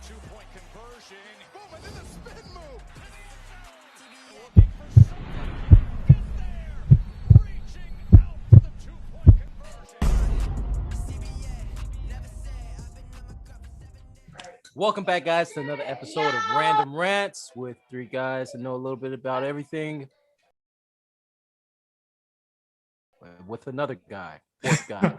two-point conversion. Boom, and then the spin move. Reaching out for the two-point conversion. Welcome back, guys, to another episode of Random Rants with three guys that know a little bit about everything. With another guy, fourth guy.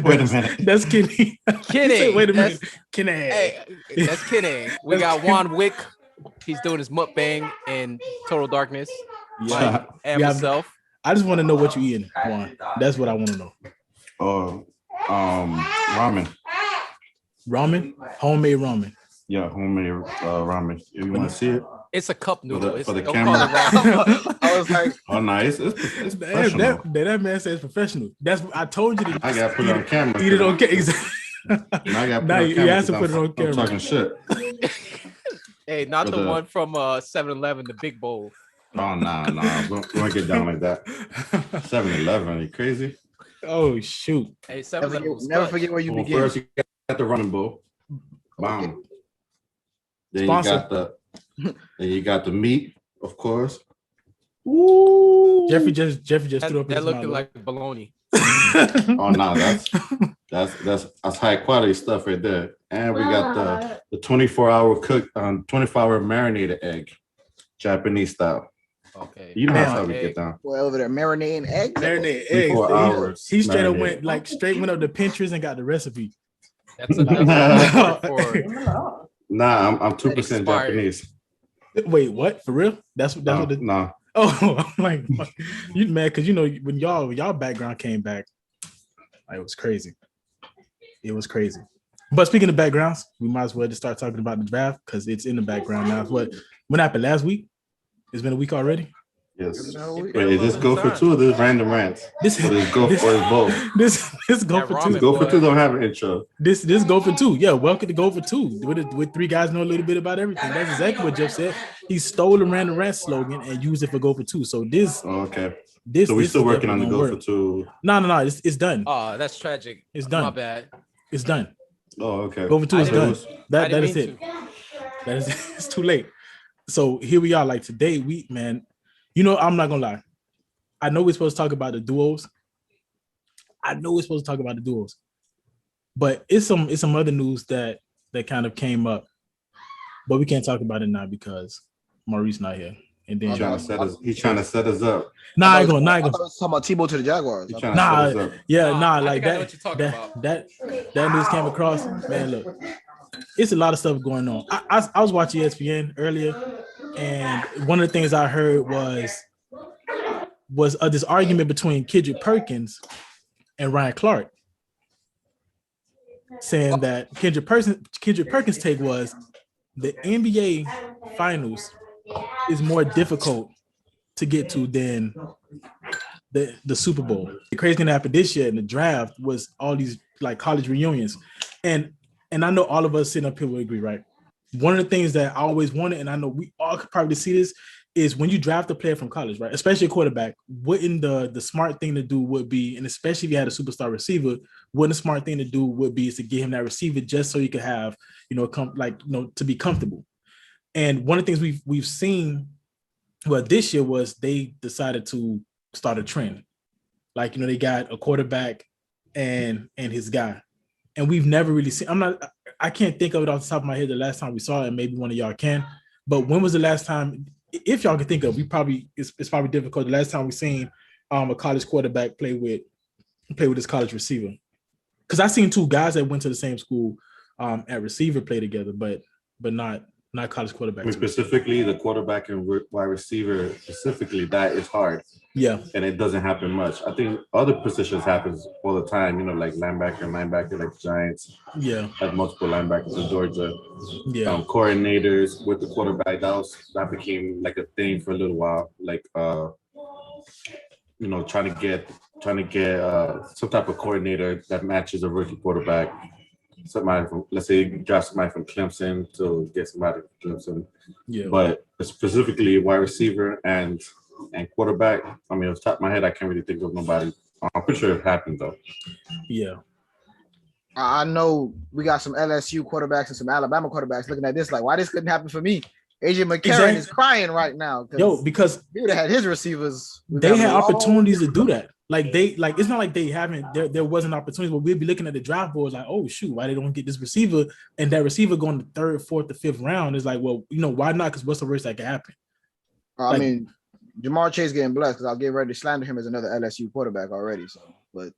Wait a minute. That's Kenny. Kenny. Wait a minute. Kenny. Hey, that's Kenny. We got Juan Wick. He's doing his mukbang in total darkness. Yeah. And myself. I just want to know what you eating, Juan. That's what I want to know. Ramen. Ramen? Homemade ramen. Yeah, homemade ramen. If you want to see it. It's a cup noodle. For the don't camera. call it ramen. I was like, oh, nice. It's professional. That man says professional. That's I told you. I got to put it on camera. Eat it on camera. Exactly. I got to Now you have to put it on camera. I'm talking shit. Hey, not the one from 7-Eleven, the big bowl. Oh, nah. We won't get down like that. 7-Eleven, are you crazy? Oh, shoot. Hey, 7-Eleven. Never forget where you begin. First, you got the running bowl. Bomb. Then Sponsor. you got the meat, of course. Ooh. Jeffrey just threw up. That looked like bologna. Oh no, that's high quality stuff right there. And we got the 24-hour cook 24-hour marinated egg, Japanese style. Okay. You know how we get down. Well, over there, marinating eggs. Marinated 24 eggs. hours. He straight up marinated. went up to Pinterest and got the recipe. That's enough for Nah, I'm 2% Expired. Japanese. Wait, what? For real? That's what the Nah. Oh, I'm like, you mad because when y'all background came back, it was crazy. It was crazy. But speaking of backgrounds, we might as well just start talking about the draft because it's in the background now. When happened last week? It's been a week already. Yes. Wait, is this go for two or this random rants? This go for both. This go for two. This go for two don't have an intro. This go for two. Yeah, welcome to go for two. With three guys know a little bit about everything. That's exactly what Jeff said. He stole the random rant slogan and used it for go for two. So this. Oh, okay. This. So we're still working on the go work. for two. No. It's done. Oh, that's tragic. It's done. My bad. It's done. Oh, okay. Go for two is done. That is mean it. That is it's too late. So here we are. Like today, I'm not gonna lie. I know we're supposed to talk about the duos. But it's some other news that kind of came up. But we can't talk about it now because Maurice not here. And then he's trying to set us up. I ain't gonna. I was talking about Tebow to the Jaguars. He's trying to set us up. Like that news came across. Man, look, it's a lot of stuff going on. I was watching ESPN earlier, and one of the things I heard was this argument between Kendrick Perkins and Ryan Clark, saying that Kendrick Perkins' take was the NBA Finals is more difficult to get to than the Super Bowl. The crazy thing that happened this year in the draft was all these like college reunions, and I know all of us sitting up here will agree, right? One of the things that I always wanted, and I know we all could probably see this, is when you draft a player from college, right? Especially a quarterback, wouldn't the smart thing to do would be, and especially if you had a superstar receiver, wouldn't the smart thing to do would be is to get him that receiver just so you could have, to be comfortable. And one of the things we've seen, this year was they decided to start a trend. Like, they got a quarterback and his guy. And we've never really seen, I can't think of it off the top of my head the last time we saw it, and maybe one of y'all can. But when was the last time, if y'all can think of, it's probably difficult. The last time we seen a college quarterback play with his college receiver. Because I seen two guys that went to the same school at receiver play together, but not college quarterback. Specifically, the quarterback and wide receiver, specifically, that is hard. Yeah. And it doesn't happen much. I think other positions happens all the time, like linebacker, like the Giants. Yeah. Had multiple linebackers in Georgia. Yeah. Coordinators with the quarterback, that became like a thing for a little while. Like trying to get some type of coordinator that matches a rookie quarterback. Somebody from, let's say, draft somebody from Clemson to get somebody from Clemson. Yeah. But specifically wide receiver and quarterback, off the top of my head, I can't really think of nobody. I'm pretty sure it happened though. Yeah. I know we got some LSU quarterbacks and some Alabama quarterbacks looking at this like, why this couldn't happen for me? AJ McCarron is crying right now. Because he would have had his receivers. They had opportunities to do that. It's not like they haven't. There wasn't opportunities, but we'd be looking at the draft boards like, oh shoot, why they don't get this receiver? And that receiver going the third, fourth, or fifth round is like, well, why not? Because what's the worst that could happen? I mean, Jamar Chase getting blessed because I'll get ready to slander him as another LSU quarterback already. So, but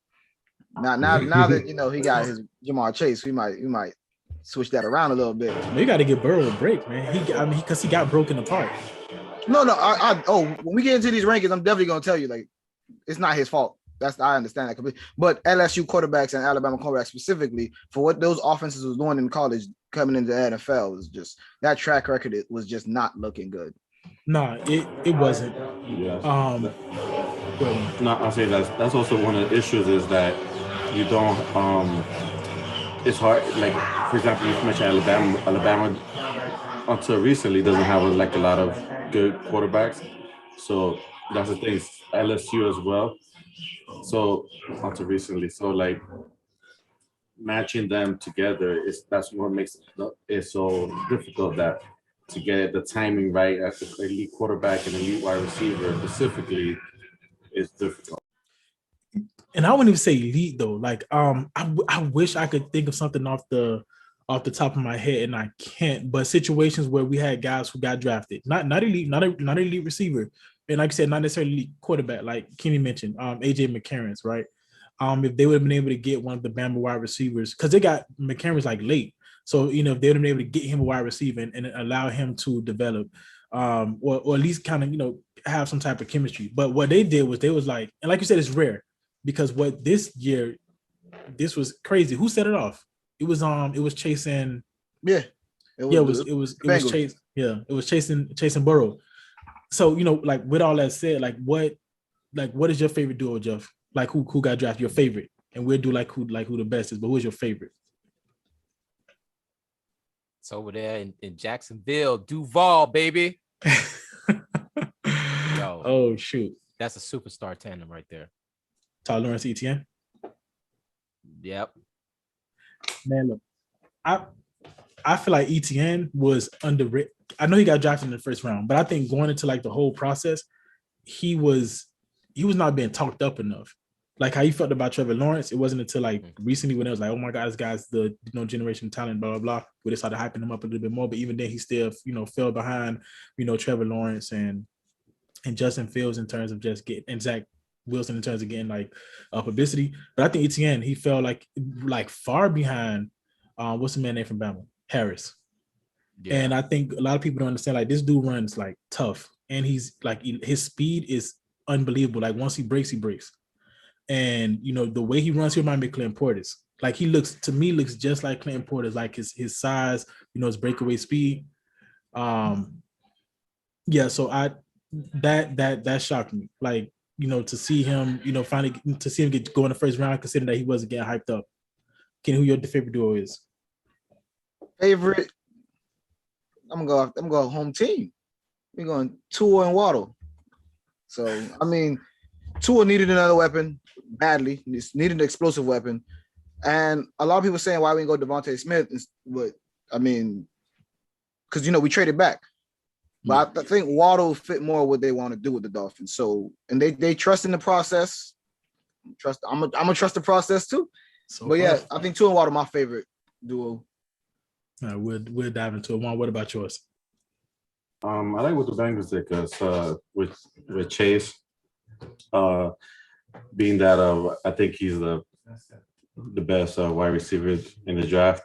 now that he got his Jamar Chase, we might switch that around a little bit. You got to give Burrow a break, man. Because he got broken apart. No. When we get into these rankings, I'm definitely gonna tell you like it's not his fault. I understand that completely. But LSU quarterbacks and Alabama quarterbacks specifically for what those offenses was doing in college coming into the NFL was just that track record. It was just not looking good. No, it wasn't. Yeah. I'll say that's also one of the issues is that you don't. It's hard. Like for example, you mentioned Alabama until recently doesn't have a lot of good quarterbacks. So that's the thing. LSU as well. So until recently, so like matching them together that's what makes it so difficult that to get the timing right as the elite quarterback and elite wide receiver specifically is difficult. And I wouldn't even say elite though. Like I wish I could think of something off the top of my head, and I can't. But situations where we had guys who got drafted, not elite, not elite receiver, and like I said, not necessarily elite quarterback, like Kenny mentioned, AJ McCarron's, right? If they would have been able to get one of the Bama wide receivers, because they got McCarron's like late, so if they would have been able to get him a wide receiver and allow him to develop, or at least kind of have some type of chemistry. But what they did was they was like, and like you said, it's rare because what this year, this was crazy. Who set it off? It was chasing. Yeah. It was Chase. Yeah, it was chasing Burrow. So like with all that said, what is your favorite duo, Jeff? Like who got drafted? Your favorite, and we'll do who the best is. But who's your favorite? It's over there in Jacksonville, Duval, baby. Yo, oh shoot, that's a superstar tandem right there. Lawrence Etienne. Yep. Man, look, I feel like Etienne was underrated. I know he got drafted in the first round, but I think going into the whole process, he was not being talked up enough. Like how you felt about Trevor Lawrence, it wasn't until recently when it was like, oh my God, this guy's the generation talent, blah blah blah. Where they started hyping him up a little bit more, but even then he still fell behind Trevor Lawrence and Justin Fields in terms of just getting, and Zach Wilson in terms of getting publicity. But I think Etienne, he fell like far behind. What's the man name from Bama? Harris. Yeah. And I think a lot of people don't understand. This dude runs tough, and he's his speed is unbelievable. Once he breaks, he breaks. And the way he runs, he reminds me of Clinton Portis. He looks just like Clinton Portis, his size, his breakaway speed. Yeah. So that shocked me. To see him, finally to see him go in the first round, considering that he wasn't getting hyped up. Kenny, who your favorite duo is? Favorite? I'm gonna go home team. We're going Tua and Waddle. So I mean, Tua needed another weapon badly. He needed an explosive weapon, and a lot of people saying why we didn't go Devonte Smith. But I mean, because we traded back. But I think Waddle fit more what they want to do with the Dolphins. So, and they trust in the process. I'm gonna trust the process too. But yeah, I think Tua and Waddle my favorite duo. All right, we'll dive into it. Juan, what about yours? I like what the Bengals did because with Chase, being that I think he's the best wide receiver in the draft,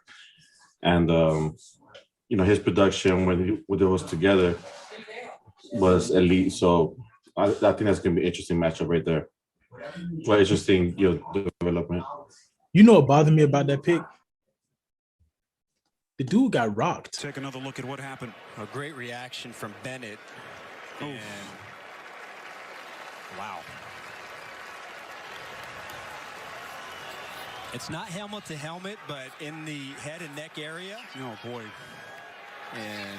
and his production when it was together was elite. So I think that's gonna be an interesting matchup right there. Quite interesting, development. What bothered me about that pick? The dude got rocked. Take another look at what happened. A great reaction from Bennett. And wow. It's not helmet to helmet, but in the head and neck area. Oh boy. And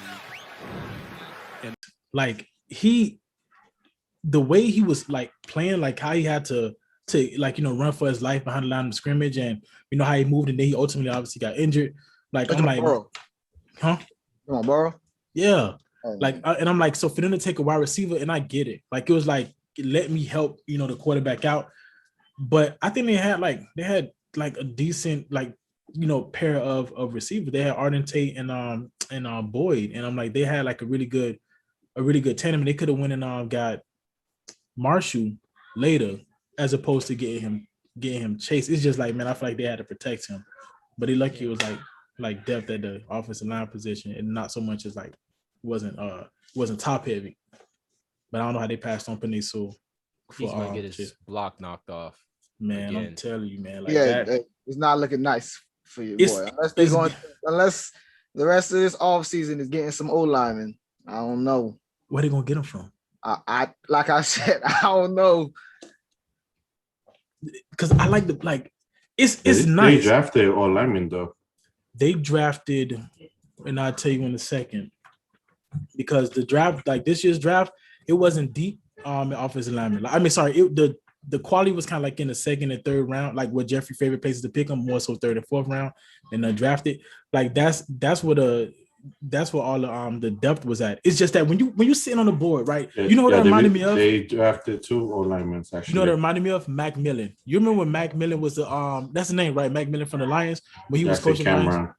the way he was playing, how he had to to like run for his life behind the line of scrimmage, and you know how he moved, and then he ultimately obviously got injured. Like I'm like, huh? Come on, Burrow. Yeah. And I'm like, so for them to take a wide receiver, and I get it. Like it was like, let me help the quarterback out. But I think they had like a decent pair of receivers. They had Arden Tate and Boyd, and I'm like, they had like a really good tandem. And they could have went and got Marshall later, as opposed to getting him Chase. It's just like, man, I feel like they had to protect him. But they lucky it was like depth at the offensive line position, and not so much as like wasn't top heavy. But I don't know how they passed on Penny Sewell. He's gonna get his block knocked off. Man, again. I'm telling you, man. Like it's not looking nice for you, boy. Unless the rest of this offseason is getting some O linemen. I don't know. Where they gonna get them from? I like I said, I don't know. Because I like it's nice. They drafted all linemen though. They drafted, and I'll tell you in a second. Because the draft, like this year's draft, it wasn't deep in offensive linemen. The quality was kind of like in the second and third round, like what Jeffrey favorite places to pick them, more so third and fourth round, and drafted. Like that's what all the depth was at. It's just that when you sitting on the board, right? You know what that reminded me of? They drafted 2 linemen actually. You know what that reminded me of? Mac Millen. You remember when Mac Millen was the that's the name, right? Mac Millen from the Lions when he was coaching the Lions.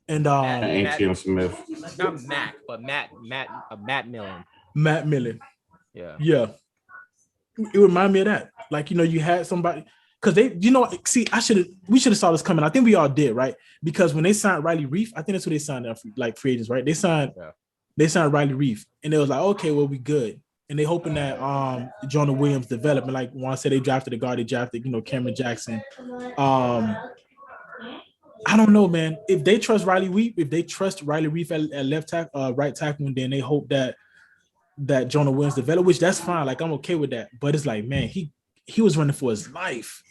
And Etienne Smith. Not Mac, but Matt Millen. Matt Millen. Yeah. Yeah. It reminded me of that. Like, you had somebody because we should have saw this coming. I think we all did, right? Because when they signed Riley Reef, I think that's who they signed like free agents, right? They signed Riley Reef, and they was like, okay, well, we good. And they hoping that Jonah Williams develop. And like Juan said, they drafted a guard, they drafted, Cameron Jackson. I don't know, man. If they trust Riley Reef at left tackle, right tackle, and then they hope that Jonah Williams develop, which that's fine. Like I'm okay with that. But it's like, man, he was running for his life.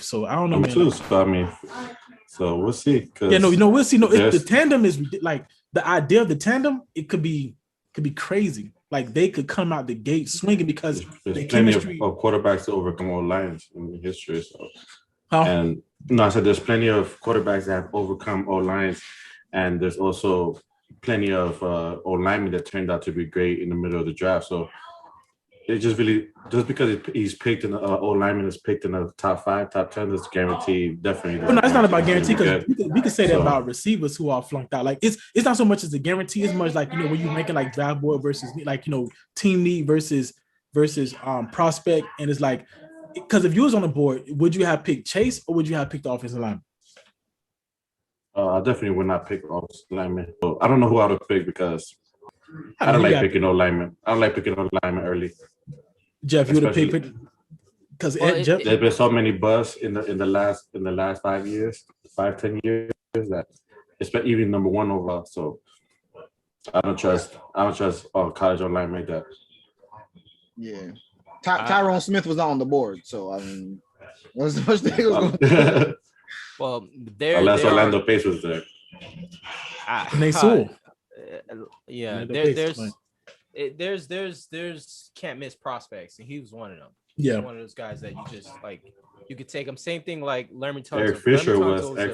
So I don't know, man. Too, so we'll see. We'll see. No, if the tandem is like the idea of the tandem, it could be crazy. Like they could come out the gate swinging because there's plenty of quarterbacks to overcome all lines in history. So. And I said there's plenty of quarterbacks that have overcome all lines, and there's also plenty of old linemen that turned out to be great in the middle of the draft. So it just because he's picked in old lineman is picked in the top 5, top 10, that's guaranteed. Definitely. Well, no, it's not about guarantee because we can say that about receivers who are flunked out. Like it's not so much as a guarantee as much like when you're making like draft board versus team need versus prospect, and it's like. Because if you was on the board, would you have picked Chase or would you have picked the offensive lineman? I definitely would not pick offensive lineman. So I don't know who I would pick because I don't like picking no lineman. I don't like picking no lineman early. Jeff, you would have picked because Jeff. There's been so many busts in the last 5 years, 5-10 years that it's been even number 1 overall. So I don't trust college online like that. Yeah. Tyrone Smith was not on the board, so I mean, what's the thing was going well, unless Orlando Pace was there. And they saw. Yeah, there's can't miss prospects, and he was one of them. Yeah, one of those guys that you just like. You could take him. Same thing like Lerman Tunsil. Eric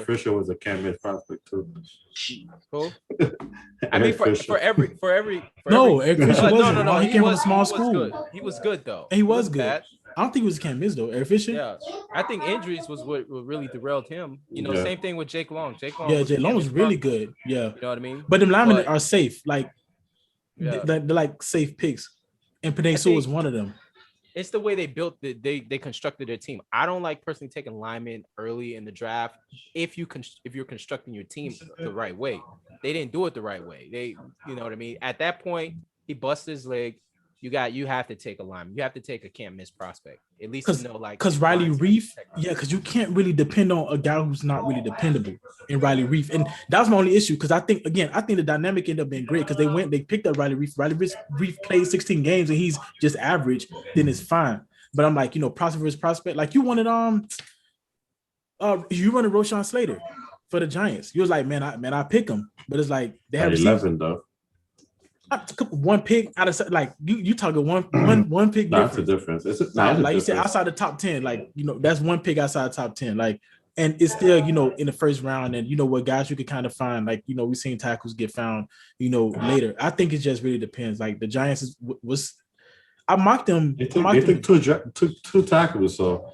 Fisher was a can't miss prospect too. Cool. I mean, for every. No, Eric Fisher wasn't. No. He came from a small school. Good. He was good though. And he was good. Bad. I don't think he was a can't miss though. Eric Fisher. Yeah, I think injuries was what really derailed him. Same thing with Jake Long. Jake Long was really good. Yeah, you know what I mean. But them linemen are safe. Like, they're like safe picks, and Penei Sewell was one of them. It's the way they built they constructed their team. I don't like personally taking linemen early in the draft if you're constructing your team the right way. They didn't do it the right way. You know what I mean? At that point, he busted his leg. You have to take a lineman. You have to take a can't miss prospect. At least because Riley Reef, because you can't really depend on a guy who's not really dependable in Riley Reef. And that's my only issue because I think the dynamic ended up being great because they picked up Riley Reef. Riley Reef played 16 games and he's just average, then it's fine. But I'm like, prospect versus prospect. Like you wanted you wanted Roshan Slater for the Giants. You was like, man, I pick him. But it's like they have 11 though. one pick out of like you talking one pick That's difference. the difference. It's like you said, outside the top 10, like that's one pick outside the top 10. Like, and it's still in the first round, and what guys you could kind of find. Like we've seen tackles get found later. I think it just really depends. Like the Giants was I mocked them. They took two tackles, so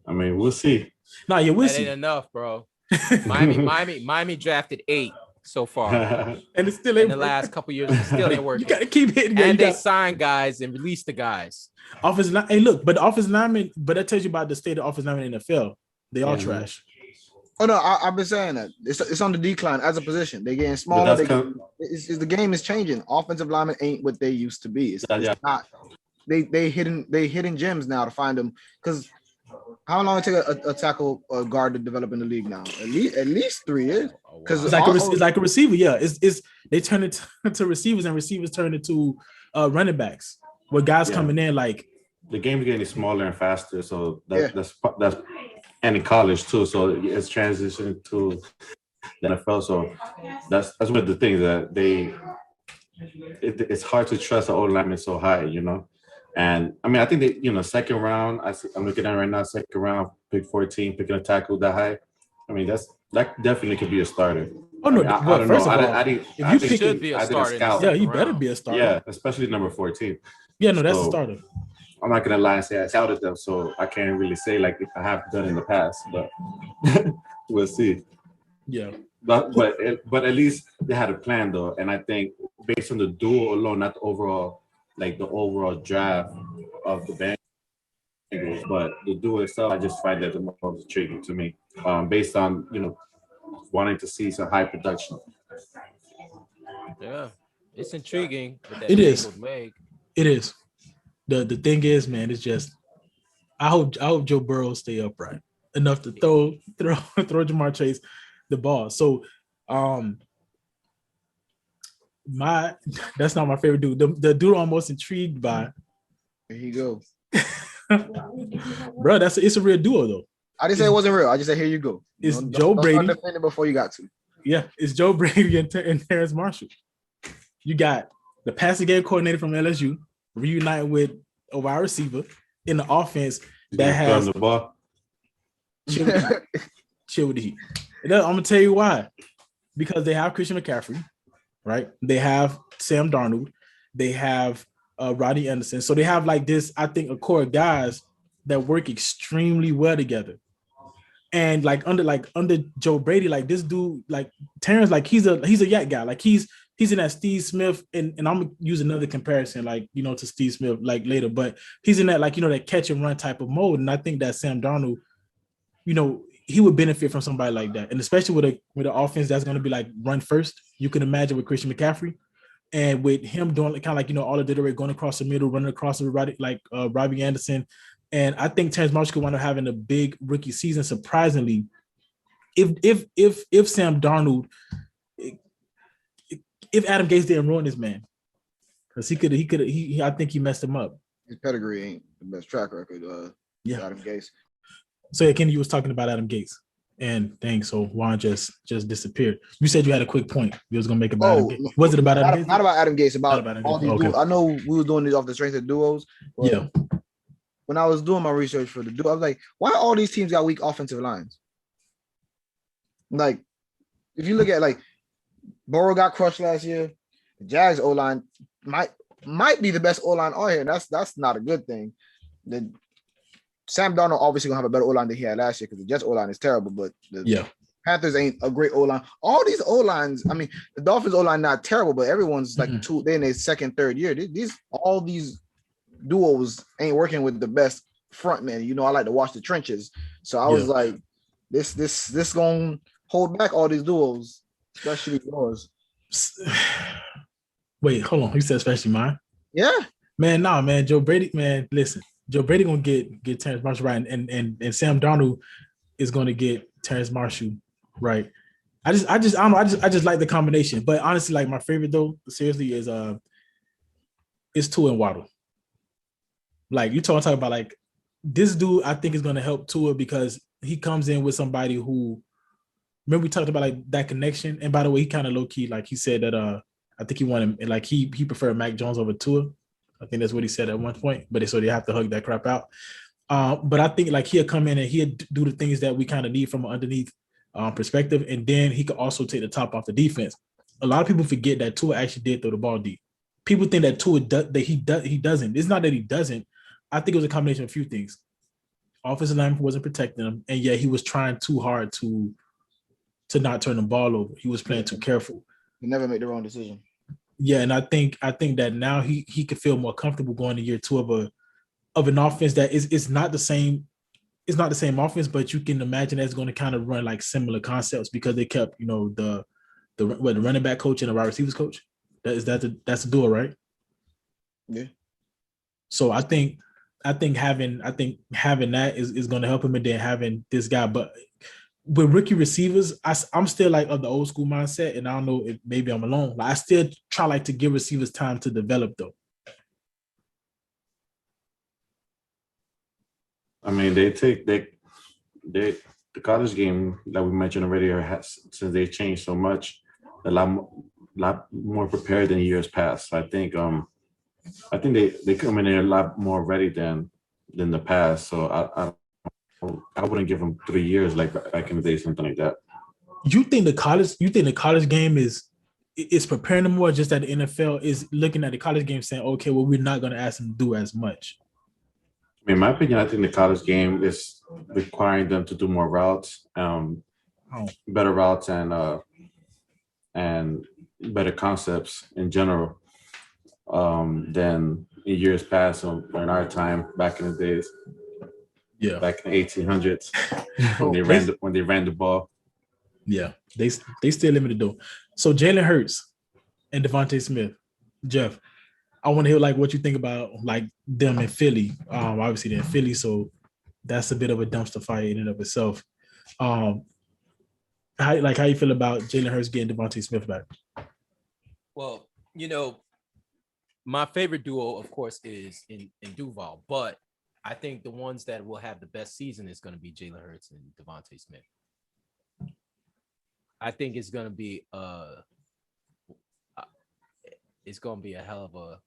I mean we'll see. No, yeah, we'll see. Ain't enough, bro. Miami drafted 8 so far, and it's still in the last couple years. It still ain't working. You got to keep hitting. And they signed guys and released the guys. Offensive line. Hey, look, but the offensive linemen. But that tells you about the state of offensive linemen in the NFL. They all trash. Oh no, I've been saying that it's on the decline as a position. They're getting smaller. The game is changing. Offensive linemen ain't what they used to be. It's not. They hidden gems now to find them, because how long it take a tackle or guard to develop in the league now? At least 3 years. Because it's like a receiver. Yeah, it's they turn it to receivers, and receivers turn it to running backs. With guys coming in, like the game's getting smaller and faster. So that's and in college too. So it's transitioning to the NFL. So that's one of the things that it's hard to trust an old lineman so high, And I mean, I think that second round. I'm looking at it right now. Second round, pick 14, picking a tackle that high. I mean, that definitely could be a starter. Oh no! I don't first know. of all, I think should be a starter. Yeah, you better be a starter. Yeah, especially number 14. Yeah, no, that's a starter. I'm not gonna lie and say I scouted them, so I can't really say like if I have done in the past, but we'll see. Yeah. But at least they had a plan though, and I think based on the duel alone, not the overall draft of the Bengals, but the duel itself, I just find that the most intriguing to me, based on wanting to see some high production. Yeah, it's intriguing. It is. It is. The thing is, man, it's just I hope Joe Burrow stay upright enough to throw Jamar Chase the ball. So that's not my favorite dude. The dude I'm most intrigued by. There you go. Bro, it's a real duo though. I didn't say it wasn't real. I just said here you go. It's Joe Brady. Don't defend it before you got to. Yeah, it's Joe Brady and Terrence Marshall. You got the passing game coordinator from LSU reunited with a wide receiver in the offense that has the ball. Chill with the heat. And I'm gonna tell you why. Because they have Christian McCaffrey, right? They have Sam Darnold. They have Rodney Anderson. So they have like this, I think, a core of guys that work extremely well together. And under Joe Brady, like this dude, like Terrence, like he's a yak guy. Like he's in that Steve Smith, and I'm gonna use another comparison, like to Steve Smith like later, but he's in that that catch and run type of mode. And I think that Sam Darnold, he would benefit from somebody like that, and especially with an offense that's gonna be like run first. You can imagine with Christian McCaffrey, and with him doing kind of like all of the going across the middle, running across the right, like Robbie Anderson. And I think Terrence Marshall could wind up having a big rookie season. Surprisingly, if Sam Darnold, if Adam Gase didn't ruin this man, because he I think he messed him up. His pedigree ain't the best track record. Adam Gase. So yeah, Kenny, you was talking about Adam Gase, and thanks. So Juan just disappeared. You said you had a quick point you was gonna make about Adam Gase. Was it about Adam Gase? Not about Adam Gase. About all these okay. duos. I know we were doing these off the strength of duos. Yeah. When I was doing my research for the duo, I was like, why all these teams got weak offensive lines? Like, if you look at like Burrow got crushed last year, the Jags O-line might be the best O-line on here, and that's not a good thing. Then Sam Darnold obviously gonna have a better O-line than he had last year because the Jets O-line is terrible, but the Panthers ain't a great O-line. All these O-lines, I mean, the Dolphins O-line not terrible, but everyone's like they're in their second, third year. All these duos ain't working with the best front men. I like to watch the trenches. So I was like, this gonna hold back all these duos, especially yours. Wait, hold on. You said especially mine? Yeah. Man, Joe Brady, man, listen. Joe Brady gonna get Terrence Marshall right, and Sam Darnold is gonna get Terrence Marshall right. I just don't know. I just like the combination. But honestly, like my favorite though, seriously, is Tua and Waddle. Like you talking about like this dude, I think is gonna help Tua because he comes in with somebody who, remember we talked about like that connection. And by the way, he kind of low key, like he said that I think he wanted like he preferred Mac Jones over Tua. I think that's what he said at one point. But so they have to hug that crap out. But I think like he'll come in and he'll do the things that we kind of need from an underneath perspective, and then he could also take the top off the defense. A lot of people forget that Tua actually did throw the ball deep. People think that Tua he doesn't. It's not that he doesn't. I think it was a combination of a few things. Offensive line wasn't protecting him, and he was trying too hard to not turn the ball over. He was playing too careful. He never made the wrong decision. Yeah, and I think that now he could feel more comfortable going to year two of an offense that is not the same. It's not the same offense, but you can imagine that's going to kind of run like similar concepts because they kept the running back coach and the wide receivers coach. That's the duo, right? Yeah. So I think having that is going to help him, and then having this guy. But with rookie receivers, I'm still like of the old school mindset, and I don't know if maybe I'm alone. Like I still try like to give receivers time to develop though. I mean, the college game that we mentioned already since they changed so much, a lot more prepared than years past. I think they come in there a lot more ready than the past. So I wouldn't give them 3 years like back in the day, something like that. You think the college game is preparing them more, just that the NFL is looking at the college game saying, okay, well, we're not going to ask them to do as much? In my opinion, I think the college game is requiring them to do more routes, better routes, and better concepts in general than in years past or in our time back in the days. Yeah, back in the 1800s when they ran the ball. Yeah, they still limited though. So Jalen Hurts and Devonte Smith, Jeff, I want to hear like what you think about like them in Philly. Obviously they're in Philly, so that's a bit of a dumpster fire in and of itself. How you feel about Jalen Hurts getting Devonte Smith back? Well, my favorite duo, of course, is in Duval, but I think the ones that will have the best season is going to be Jalen Hurts and Devonte Smith. I think it's going to be a hell of a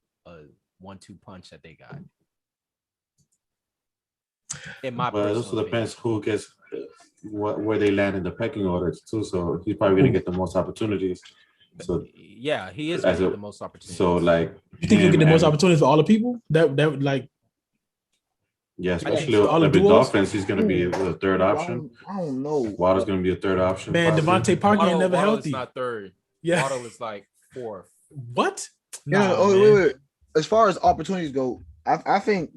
1-2 punch that they got. It also depends who gets where they land in the pecking order too. So he's probably going to get the most opportunities. So yeah, he is going to get the most opportunities. So like, you think he'll get the most opportunities for all the people that like? Yeah, especially with the Dolphins, he's going to be the third option. I don't know. Waddle's going to be a third option. Man, Devontae Parker ain't never Waddle healthy. Is not third. Yeah, Waddle is like fourth. What? Wait. As far as opportunities go, I think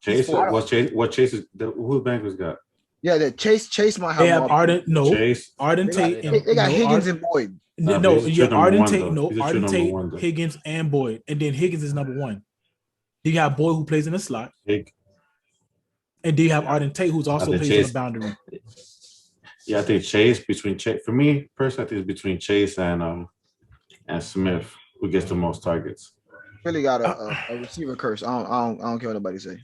Chase. What Chase is? Who the Bengals got? Yeah, that Chase might have. They have Arden. No, Chase. Arden Tate. They got Higgins and Boyd. Arden Tate. No, Arden Tate, Higgins, and Boyd, and then Higgins is number one. You got Boyd who plays in the slot. And do you have Arden Tate, who's also plays on the boundary? Yeah, I think for me personally, I think it's between Chase and Smith who gets the most targets. Philly got a receiver curse. I don't care what nobody say.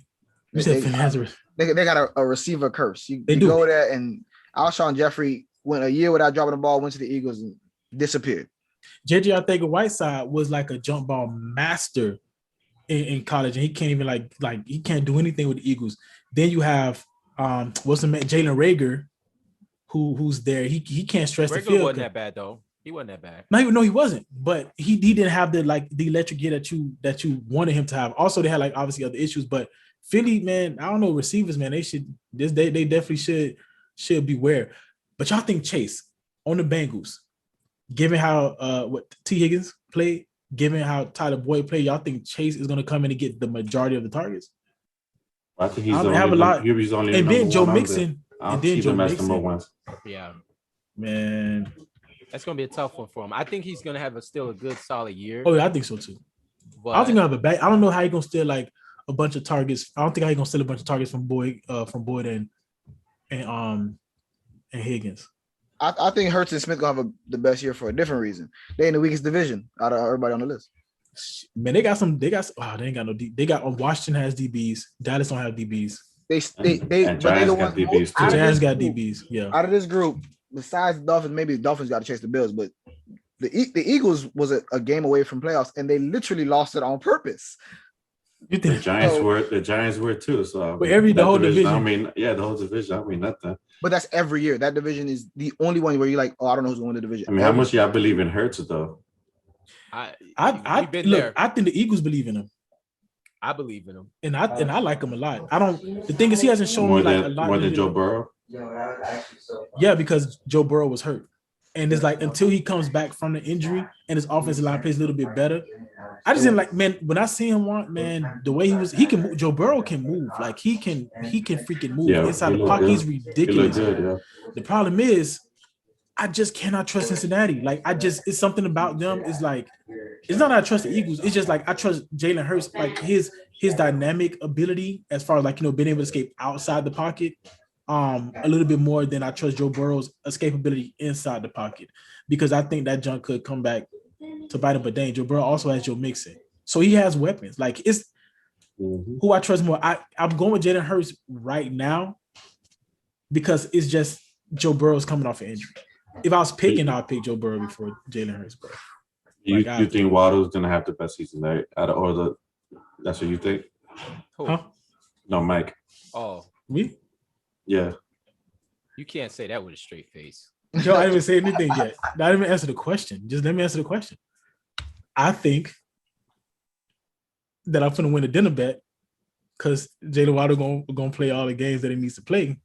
They got a receiver curse. You do. Go there, and Alshon Jeffrey went a year without dropping the ball, went to the Eagles and disappeared. JJ Arcega-Whiteside was like a jump ball master in college, and he can't even like he can't do anything with the Eagles. Then you have what's the man, Jalen Reagor, who's there. He can't stretch the field. Wasn't that bad though. He wasn't that bad. No, he wasn't. But he didn't have the electric gear that you wanted him to have. Also, they had like obviously other issues. But Philly, man, I don't know, receivers, man, they definitely should beware. But y'all think Chase on the Bengals, given how what T. Higgins played, given how Tyler Boyd played, y'all think Chase is gonna come in and get the majority of the targets? I think he's have a lot. He's only and then Joe Mixon. And then Joe Mixon. Yeah, man, that's gonna be a tough one for him. I think he's gonna have still a good solid year. Oh yeah, I think so too. But I don't think he'll have a back. I don't know how he's gonna steal like a bunch of targets. I don't think how he's gonna steal a bunch of targets from Boyd and Higgins. I think Hurts and Smith gonna have the best year for a different reason. They in the weakest division out of everybody on the list. Man, they ain't got no D. They got Washington has DBs. Dallas don't have DBs. They got DBs too. Giants got DBs. Yeah. Out of this group, besides the Dolphins, maybe the Dolphins got to chase the Bills, but The Eagles was a game away from playoffs, and they literally lost it on purpose. You think The Giants were too. So but the whole division. I mean, the whole division. I mean, nothing. But that's every year. That division is the only one where you're like, oh, I don't know who's going to the division. I mean, how much y'all believe in Hurts though? I've been there. I think the Eagles believe in him. I believe in him, and I like him a lot. I don't. The thing is, he hasn't shown me like a lot more than Joe Burrow. Yeah, because Joe Burrow was hurt, and it's like until he comes back from the injury and his offensive line plays a little bit better. I just didn't like, man, when I see him the way he can move. Joe Burrow can move, like he can freaking move inside the pocket. He's ridiculous. The problem is, I just cannot trust Cincinnati. Like it's something about them. It's like it's not that I trust the Eagles. It's just like I trust Jalen Hurts, like his dynamic ability as far as like being able to escape outside the pocket, a little bit more than I trust Joe Burrow's escapability inside the pocket, because I think that junk could come back to bite him. But dang, Joe Burrow also has Joe Mixon, so he has weapons. Like it's who I trust more. I'm going with Jalen Hurts right now because it's just Joe Burrow's coming off an injury. If I was picking, I'd pick Joe Burrow before Jalen Hurts, bro. You think Waddle's gonna have the best season, right? That's what you think? Huh? No, Mike. Oh, me? Yeah. You can't say that with a straight face. Yo, I didn't even say anything yet. I didn't even answer the question. Just let me answer the question. I think that I'm gonna win a dinner bet because Jalen Waddle gonna play all the games that he needs to play.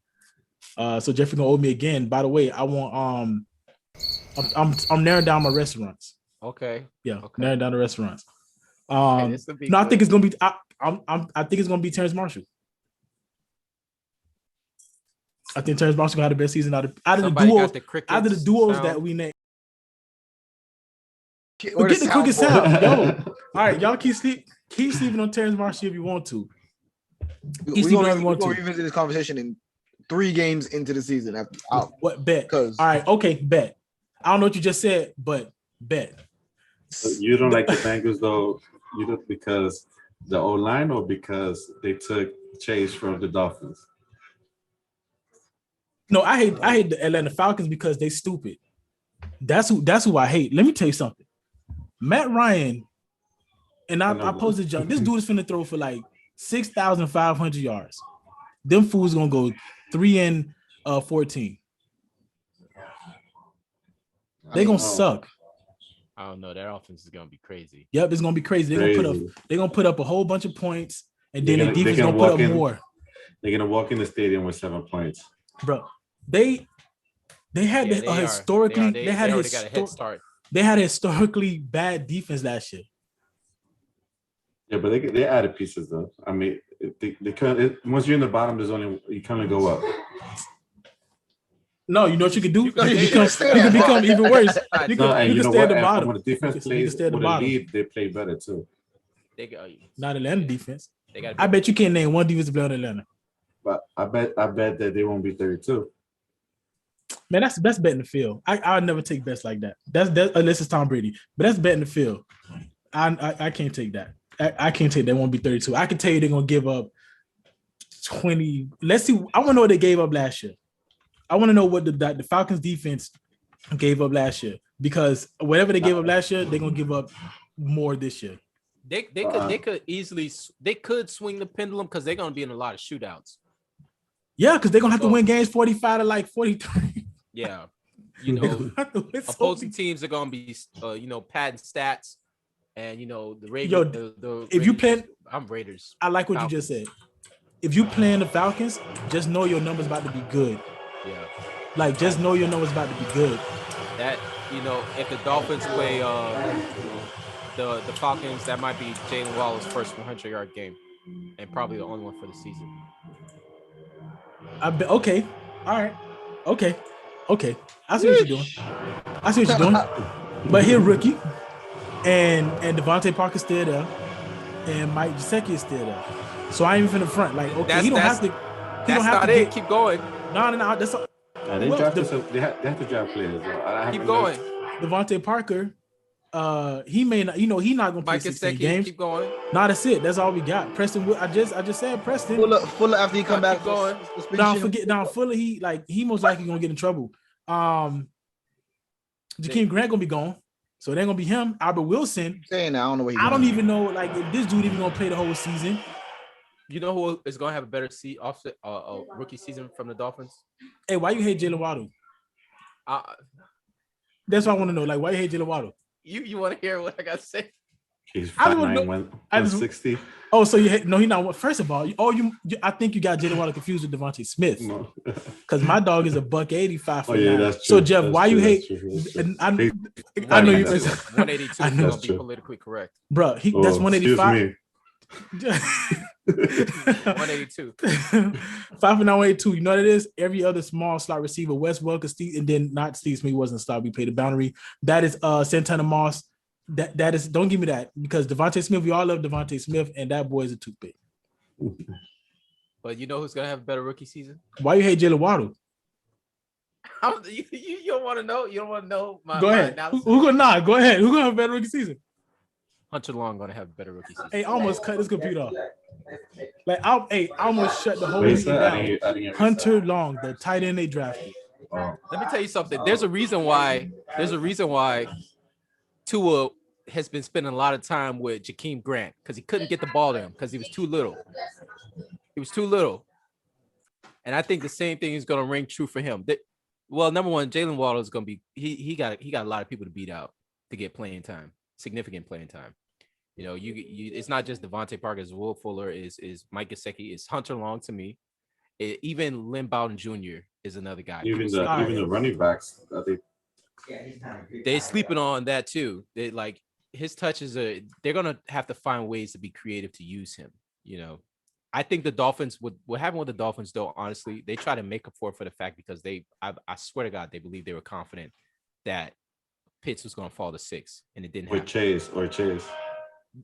So Jeffrey gonna owe me again. By the way, I want I'm narrowing down my restaurants. Okay. Yeah, okay. Narrowing down the restaurants. I think it's gonna be. I think it's gonna be Terrence Marshall. I think Terrence Marshall gonna have the best season out of the duos that we named. Get the cricket sound, yo. All right, y'all keep sleeping on Terrence Marshall if you want to. We're gonna revisit this conversation in 3 games into the season. What bet? All right, okay, bet. I don't know what you just said, but bet. So you don't like the Bengals though? You don't because the O-line or because they took Chase from the Dolphins? No, I hate the Atlanta Falcons because they stupid. That's who I hate. Let me tell you something. Matt Ryan, and I posted jump. This dude is finna throw for like 6,500 yards. Them fools gonna go 3-14. They gonna suck. I don't know. That offense is gonna be crazy. Yep, it's gonna be crazy. They're gonna put up a whole bunch of points, and then the defense gonna put up more. They're gonna walk in the stadium with 7 points, bro. They had a head start. They had a historically bad defense last year. Yeah, but they added pieces though. I mean, once you're in the bottom, you kind of go up. No, you know what you can do? You can become even worse. You can stay at the bottom. When the defense plays with a lead, they play better too. Not Atlanta defense. I bet you can't name one defensive player in Atlanta. But I bet that they won't be 32. Man, that's the best bet in the field. I would never take bets like that. That's unless it's Tom Brady. But that's bet in the field. I can't take that. I can't take that. Won't be 32. I can tell you they're gonna give up 20. Let's see. I want to know what they gave up last year. I want to know what the Falcons defense gave up last year, because whatever they gave up last year, they're gonna give up more this year. They could swing the pendulum because they're gonna be in a lot of shootouts. Yeah, because they're gonna have to win games 45 to like 43. Yeah, opposing teams are gonna be padding stats, and the Raiders. If you plan, I'm Raiders. I like what Falcons. You just said. If you playing the Falcons, just know your numbers about to be good. Yeah, like just know your numbers about to be good. That if the Dolphins play the Falcons, that might be Jaylen Waddle's first 100-yard game, and probably the only one for the season. Okay, all right, okay. I see what you're doing. But here, rookie, and Devonte Parker's still there, and Mike Gesicki is still there. So I ain't even in the front. Like, okay, he don't have to. Keep going. No. That's all. They have to draft players. Keep going. Devonte Parker. He may not. He's not gonna play 16 games. Keep going. No, that's it. That's all we got. Preston. I just said Preston. Fuller after he come back. Keep going. Fuller. He most likely gonna get in trouble. Jakeem Grant gonna be gone. So it ain't gonna be him. Albert Wilson. Saying that, I don't know what I don't even know like if this dude even gonna play the whole season. You know who is gonna have a better rookie season from the Dolphins? Hey, why you hate Jaylen Waddle? That's what I want to know. Like, why you hate Jaylen Waddle? You want to hear what I got to say? He's 5'9", 160. Oh, so you hate? No, he not. First of all, I think you got Jaylen Waddle confused with Devonte Smith. Because my dog is a $185. Oh yeah, that's true. So Jeff, that's why true, you hate? I know you. 182 is gonna be politically correct, bro. That's 185. 182. 5'9", You know what it is? Every other small slot receiver, Wes Welker, and then not Steve Smith wasn't slot. We played the boundary. That is Santana Moss. That is, don't give me that, because Devonte Smith, we all love Devonte Smith, and that boy is a toothpick. But you know who's gonna have a better rookie season? Why you hate Jaylen Waddle? You don't want to know. You don't want to know. Go ahead. Who gonna Go ahead. Who gonna have a better rookie season? Hunter Long gonna have a better rookie season. Hey, I almost cut this computer off. Like, I almost shut the whole thing down. Hunter Long, the tight end they drafted. Let me tell you something. There's a reason why Tua has been spending a lot of time with Jakeem Grant, because he couldn't get the ball to him because he was too little. And I think the same thing is going to ring true for him. Well, number one, Jaylen Waddle is going to be he got a lot of people to beat out to get playing time, significant playing time. You know, you it's not just Devontae Parker, it's Will Fuller, is Mike Gesicki, is Hunter Long to me. Even Lynn Bowden Jr. is another guy. Even the running backs, I think they're sleeping on that too. They like his touches they're gonna have to find ways to be creative to use him. You know, I think the Dolphins what happened with the Dolphins though, honestly, they try to make up for the fact because I swear to God, they believe they were confident that Pitts was gonna fall to 6, and it didn't happen. Chase.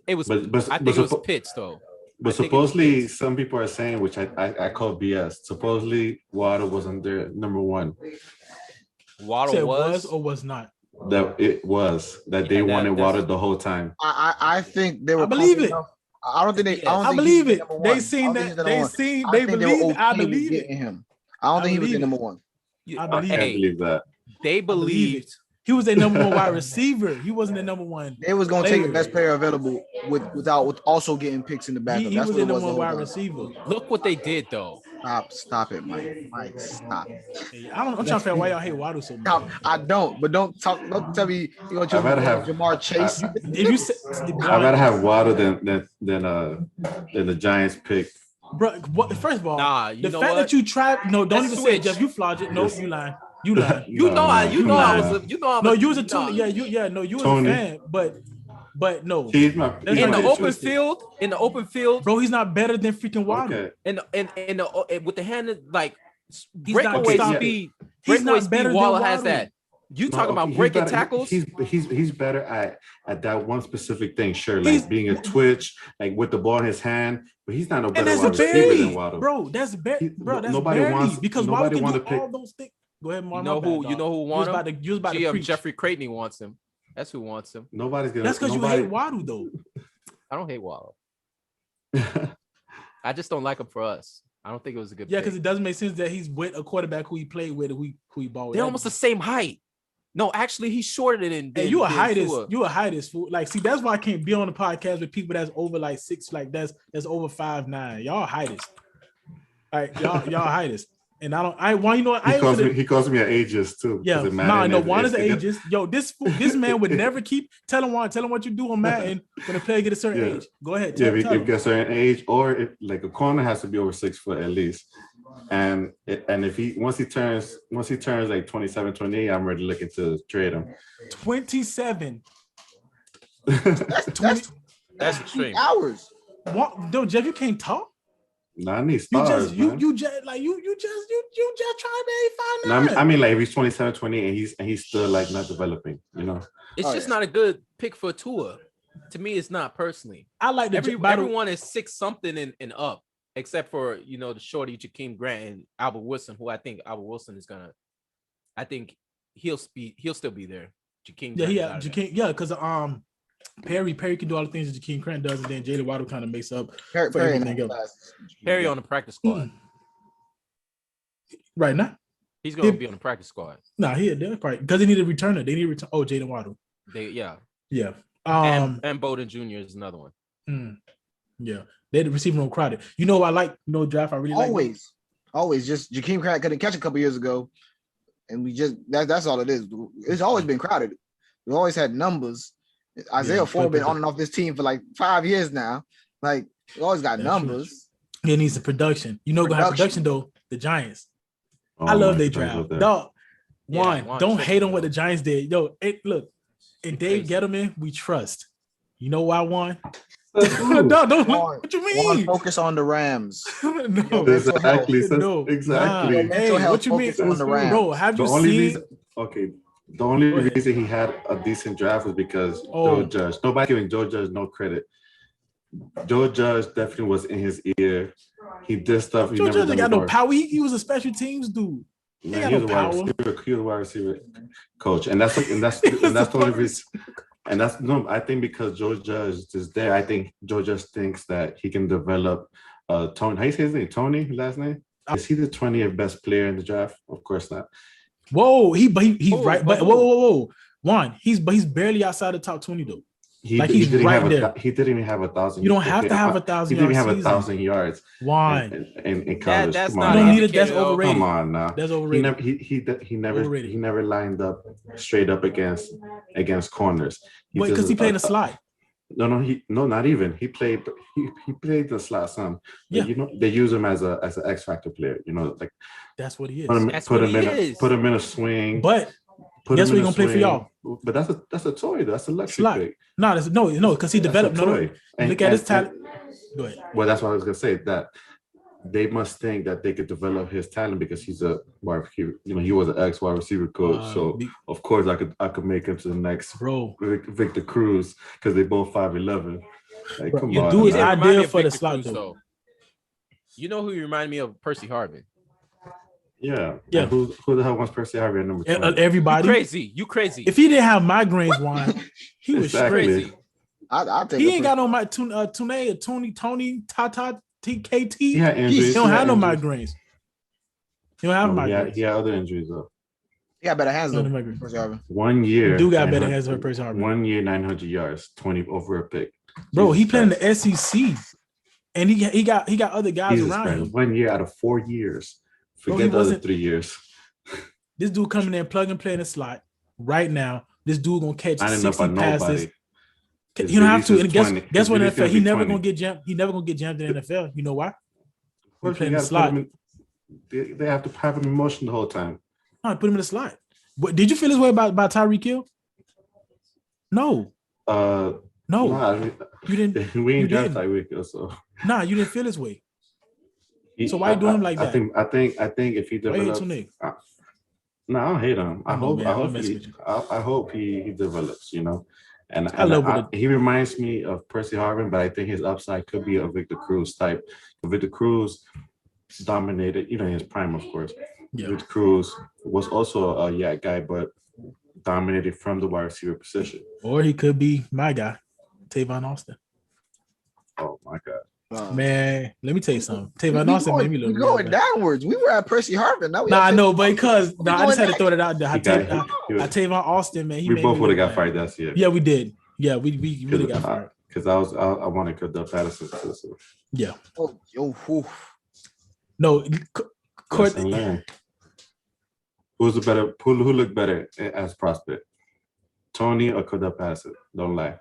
It was I think it was Pitts though. But supposedly some people are saying, which I call BS, supposedly Waddle wasn't their number one. Waddle was or was not? That it was that they wanted Waddle the whole time. I think they were. I believe it. I don't think they. I believe it. They seen that. They believe. I believe it. Him. I don't think he was the number one. I believe that. They believed he was their number one wide receiver. He wasn't the number one. They was gonna take the best player available with also getting picks in the backup. He was the number one wide receiver. Look what they did though. Stop it, Mike. Mike, stop. Hey, I'm trying to figure out why y'all hate Waddle so much. I don't, but don't tell me you're gonna choose Jamar Chase. I'd rather have Waddle than the Giants pick. Bro, first of all, the fact that you tried, don't even say it, Jeff. You flawed it. No, you lying. You lying. You know I was. No, you was a Tony. Yeah, you was a fan, but no. He's my, in the open field, bro, he's not better than freaking Waddle. And with the hand like breakaway speed, Waddle has that. You talking about breaking tackles? He's better at that one specific thing. Sure, like being a twitch, like with the ball in his hand, but he's not a better wide receiver than Waddle. Bro, that's nobody because Waddle can do all those things. Go ahead, Mark. You know who wants him? You was about to preach. Jeffrey Creighton wants him. That's who wants him. Nobody's gonna. That's because you hate Waddle, though. I don't hate Waddle. I just don't like him for us. I don't think it was a good. Yeah, because it doesn't make sense that he's with a quarterback who he played with, who he balled with. They're almost the same height. No, actually, he's shorter than. Hey, you a heightest. You a heightest fool. Like, see, that's why I can't be on the podcast with people that's over like 6, like that's over 5'9". Y'all heightest. All right, y'all heightest. And he calls me an ageist too. Yeah, Juan is an ageist. Yo, this man would never keep telling what you do on Madden when a player get a certain age. Go ahead. If you get a certain age, or if like a corner has to be over 6 foot at least. And if once he turns like 27, 28, I'm ready looking to trade him. 27. That's extreme. Hours. What? No, Jeff, you can't talk. Nah, I need stars. You just trying to find out. I mean, like if he's 27, 28, and he's still like not developing, you know. It's just not a good pick for Tua. To me, it's not personally. I like everyone is 6 something and up, except for the shorty Jakeem Grant and Albert Wilson, who I think Albert Wilson is gonna. I think he'll still be there. Jakeem. Yeah, Jakeem. Yeah, because Perry can do all the things that Jakeem Grant does, and then Jaylen Waddle kind of makes up for everything else. Perry on the practice squad. Right now? He's going to be on the practice squad. Nah, that's right. Because they need a returner. They need a return. Oh, Jaylen Waddle. Yeah. And Bowden Jr. is another one. Yeah. They're the receiving room crowded. You know, I like draft. I really always just Jakeem Crack couldn't catch a couple years ago, and we just that's all it is. It's always been crowded. We always had numbers. Isaiah Ford been on and off this team for like 5 years now. Like we always got numbers. True. It needs some production. You know, gonna have production though. The Giants. I love their draft. Dog. Don't hate on what the Giants did. Yo, look, and Dave Gettleman, we trust. You know why Juan? Don't what you mean? Focus on the Rams. No, exactly. Hey, what you mean? On the Rams. Bro, have you seen? The only reason he had a decent draft was because Joe Judge. Nobody giving Joe Judge no credit. Joe Judge definitely was in his ear. He did stuff. Joe Judge ain't got no power. He was a special teams dude. He was a wide receiver coach, and that's the only reason. And I think because Joe Judge is there, I think Joe Judge thinks that he can develop Tony. How you say his name? Tony, last name? Is he the 20th best player in the draft? Of course not. Whoa, he's right. But whoa. Juan, he's barely outside the top 20 though. He's right there. He didn't even have 1,000. You don't have to have 1,000. He didn't have 1,000 yards. Why? In college. That's not. You don't need it. That's overrated. Come on now. That's overrated. He never lined up straight up against corners. Because he played in the slot. No, not even. He played the slot some. Yeah. You know, they use him as an X factor player. You know, like that's what he is. Put him in a swing. But guess what he's gonna play for y'all? But that's a toy. That's a luxury pick. No, because he developed. Look at his talent. Go ahead. Well, that's what I was gonna say. That they must think that they could develop his talent because he's a wide receiver. You know, he was an ex wide receiver coach. So of course I could make him to the next Victor Cruz because they both 5'11". Like, come on. Dude is ideal for the slot though. You know who you remind me of? Percy Harvin. Yeah. Who the hell wants Percy Harvin at number 20? Everybody. You crazy. If he didn't have migraines, Juan, he was crazy. I'll take he ain't got no Tony, Tata, TKT. He don't have no migraines. He don't have migraines. He had other injuries though. He got better hands than Percy Harvin. 1 year. He do got better hands than Percy Harvin. 1 year, 900 yards, 20 over a pick. Bro, he played in the SEC, and he got other guys around him. 1 year out of 4 years. Forget the other 3 years. This dude coming in, plug and play in the slot right now. This dude gonna catch 60 passes. You don't have to. And guess what? NFL, he never gonna get jammed. He never gonna get jammed in the NFL. You know why? He playing the slot. They have to have him in motion the whole time. No, put him in the slot. What, did you feel his way about Tyreek Hill? No. No. Nah, you didn't. We ain't draft Tyreek Hill, so. Nah, you didn't feel his way. So why you doing him like that? I think if he develops. No, I don't hate him. I hope he develops. You know, and he reminds me of Percy Harvin, but I think his upside could be a Victor Cruz type. Victor Cruz dominated, in his prime, of course. Yeah. Victor Cruz was also a yak guy, but dominated from the wide receiver position. Or he could be my guy, Tavon Austin. Oh my God. Man, let me tell you something. Tavon Austin made me look. We're going downwards. We were at Percy Harvin. I know, but because I just had to throw that out there. Tavon Austin, man. We both would have got fired that year. Yeah, we did. Yeah, we really got fired. Because I wanted Cordell Patterson. So. Yeah. No, who's the better? Who looked better as prospect? Tony or Cordell Patterson? Don't lie.